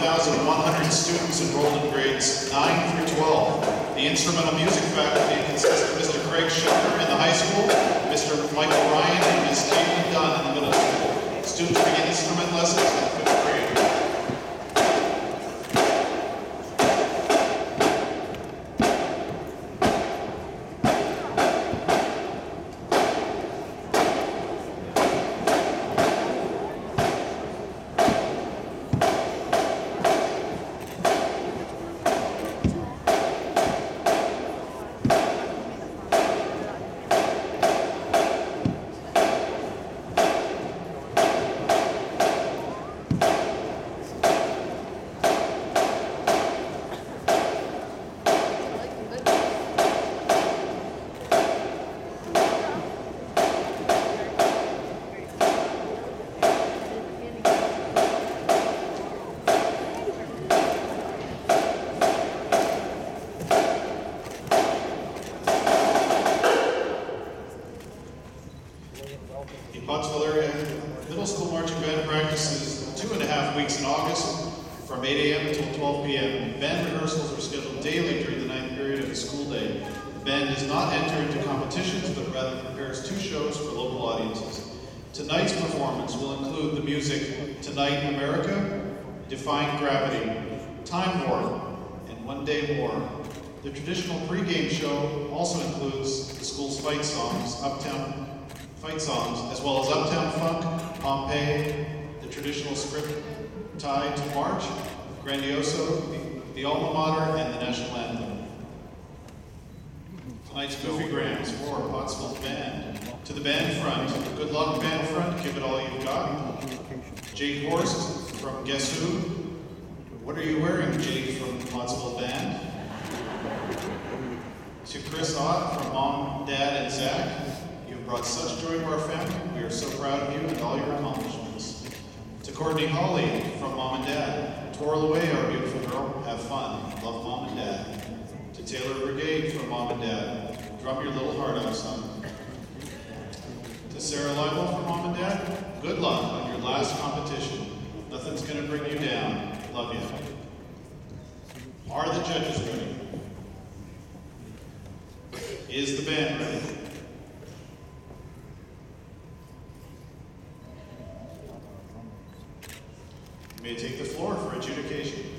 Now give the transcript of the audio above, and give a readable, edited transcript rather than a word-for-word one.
5,100 students enrolled in grades 9 through 12. The instrumental music faculty consists of Mr. Craig Schiller in the high school, Mr. Michael Ryan, and Ms. Caitlin Dunn in the middle school. Students begin instrument lessons in 5th grade. The Pottsville area middle school marching band practices 2.5 weeks in August from 8 a.m. until 12 p.m. Band rehearsals are scheduled daily during the 9th period of the school day. The band does not enter into competitions, but rather prepares 2 shows for local audiences. Tonight's performance will include the music Tonight in America, Defying Gravity, Time Warp, and One Day More. The traditional pregame show also includes the school's fight songs, as well as Uptown Funk, Pompeii, the traditional script tied to March, Grandioso, the Alma Mater, and the National Anthem. Tonight's Goofy Grams for Pottsville's band. To the band front, good luck band front, give it all you've got. Jake Horst from Guess Who? What are you wearing, Jake from Pottsville band? To Chris Ott from Mom, Dad, and Zach. Brought such joy to our family. We are so proud of you and all your accomplishments. To Courtney Hawley from Mom and Dad. Twirl away, our beautiful girl. Have fun. Love Mom and Dad. To Taylor Brigade from Mom and Dad. Drum your little heart out, son. To Sarah Leibel from Mom and Dad. Good luck on your last competition. Nothing's going to bring you down. Love you. Are the judges ready? Is the band ready? You may take the floor for adjudication.